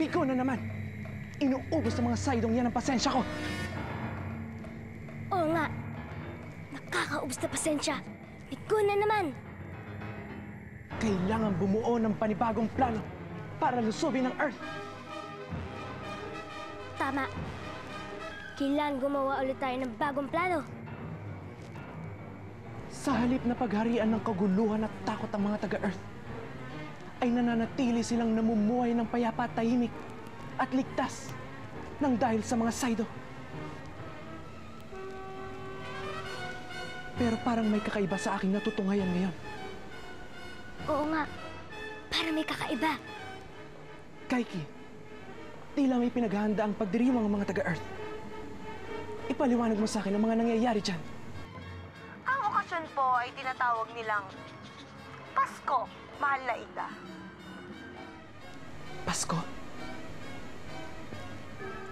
Ikaw na naman! Inuubos ng mga saydong yan ang pasensya ko! Oo nga. Nakakaubos na pasensya. Ikaw na naman! Kailangan bumuo ng panibagong plano para lusubin ang Earth! Tama. Kailangan gumawa ulit tayo ng bagong plano. Sa halip na pagharian ng kaguluhan at takot ang mga taga-Earth, ay nananatili silang namumuhay ng payapa at tahimik at ligtas nang dahil sa mga Saido. Pero parang may kakaiba sa aking natutunghayan ngayon. Oo nga. Para may kakaiba. Kaiki, tila may pinaghahanda ang pagdiriwang ng mga taga-Earth. Ipaliwanag mo sa akin ang mga nangyayari dyan. Ang okasyon po ay tinatawag nilang Pasko, mahal na Ida. Pasko?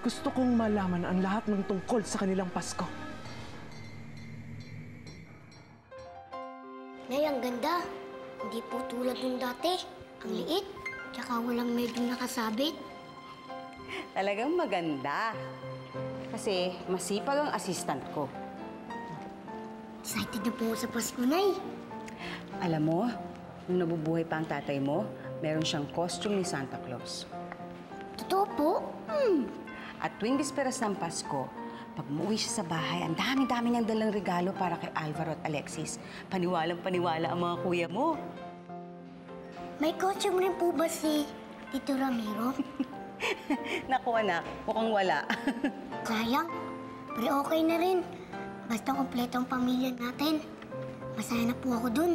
Gusto kong malaman ang lahat ng tungkol sa kanilang Pasko. Nay, ang ganda. Hindi po tulad nung dati. Ang liit. Tsaka walang medyo nakasabit. Talagang maganda. Kasi masipag ang assistant ko. Excited na po sa Pasko, Nay. Alam mo, nung nabubuhay pa ang tatay mo, meron siyang costume ni Santa Claus. Totoo po? At tuwing bisperas ng Pasko, pag umuwi siya sa bahay, ang dami-dami niyang dalang regalo para kay Alvaro at Alexis. Paniwalang-paniwala ang mga kuya mo. May costume rin po ba si Tito Ramiro? Naku anak, mukhang wala. Sayang. Pero okay na rin. Basta kompleto ang pamilya natin. Masaya na po ako dun.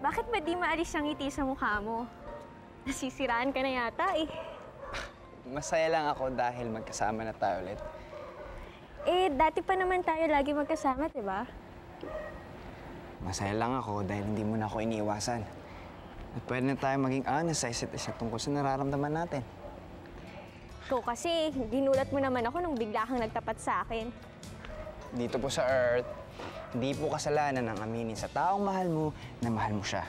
Bakit ba di maalis ang ngiti sa mukha mo? Nasisiraan ka na yata eh. Masaya lang ako dahil magkasama na tayo ulit. Eh, dati pa naman tayo lagi magkasama, di ba? Masaya lang ako dahil hindi mo na ako iniiwasan. At pwede na tayo maging honest sa isa't isa tungkol sa nararamdaman natin. Ikaw kasi, ginulat mo naman ako nung bigla kang nagtapat sa akin. Dito po sa Earth, hindi po kasalanan ang aminin sa taong mahal mo na mahal mo siya.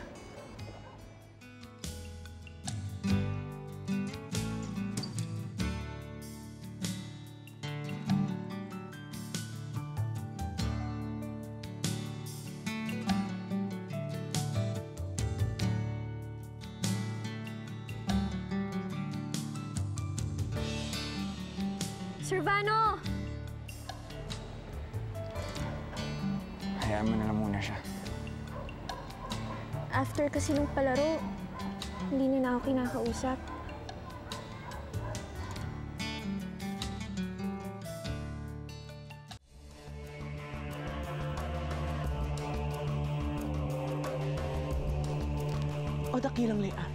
Servano! Hayaan mo na lang muna siya. After kasi nung palaro, hindi niya na ako kinakausap. O dakilang Leia,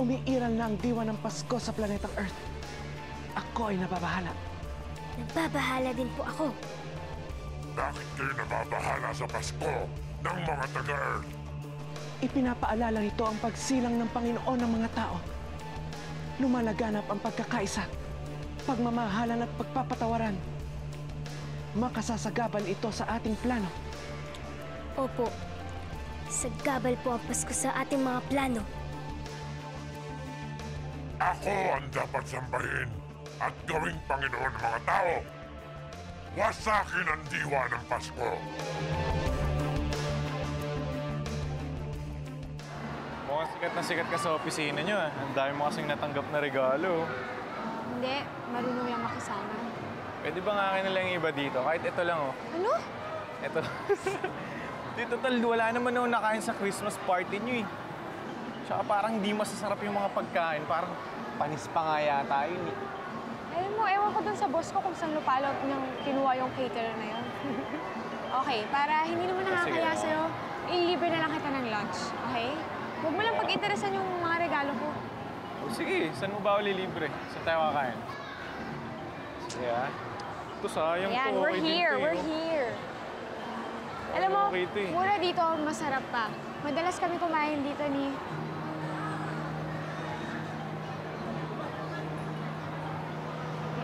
umiiral na ang diwa ng Pasko sa planetang Earth. Ako ay nababahala. Nagbabahala din po ako. Bakit kayo nababahala sa Pasko ng mga taga-Earth? Ipinapaalala nito ang pagsilang ng Panginoon ng mga tao. Lumalaganap ang pagkakaisa, pagmamahalan at pagpapatawaran. Makasasagabal ito sa ating plano. Opo. Sagabal po ang Pasko sa ating mga plano. Ako ang dapat sambahin at gawing Panginoon ng mga tao. Wasakin ang diwa ng Pasko. Mukhang sikat na sikat ka sa opisina niyo ah. Ang dami mo kasing natanggap na regalo. Hindi, marunong lang makisama. Pwede ba nga akin na lang yung iba dito? Kahit ito lang oh. Ano? Ito. Di total, wala naman ako nakain sa Christmas party niyo eh. Tsaka parang di masasarap yung mga pagkain. Parang panis pa nga yata yun eh. Alam mo, ewan ko dun sa boss ko kung saan lupalo niyang kinuha yung caterer na yun. Okay, para hindi naman nakakaya Sige. sa'yo, ililibre na lang kita ng lunch, okay? Huwag mo lang pag-interesan yung mga regalo ko. O sige, saan mo ba ako lilibre? Saan tayo kakain? Sige ah. Ito sayang Ayan, to. we're Okay din here, to, we're eh. here. Alam mo, Okay to eh. mura dito, masarap pa. Madalas kami kumain dito ni...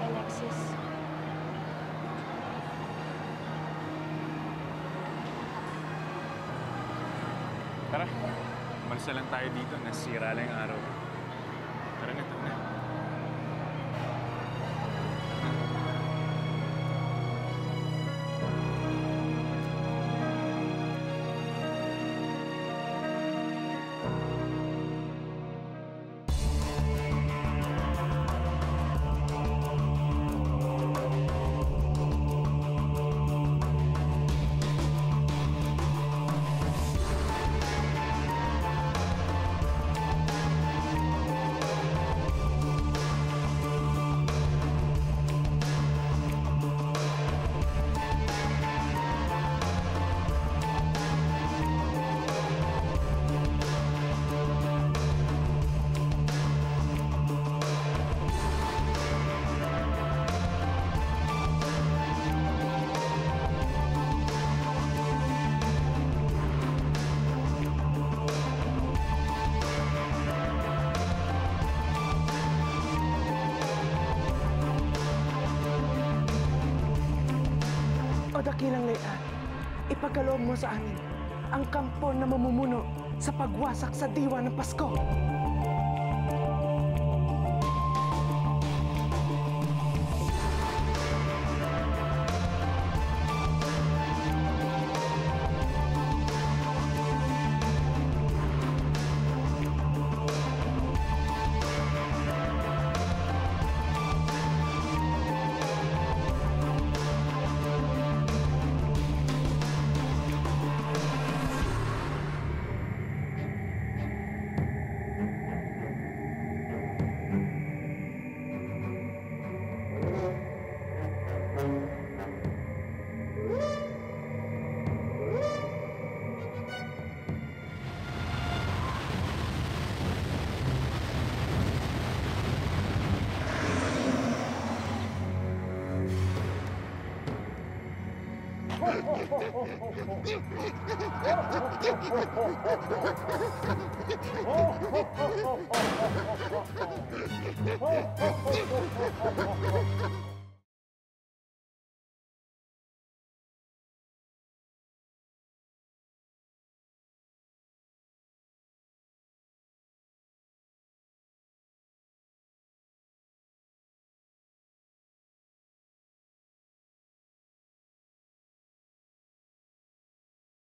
Alexis. Tara, Umalis na lang tayo dito. Nasira lang yung araw. Tara na, tara na. O dakilang layan, ipagkaloob mo sa amin ang kampo na mamumuno sa pagwasak sa diwa ng Pasko.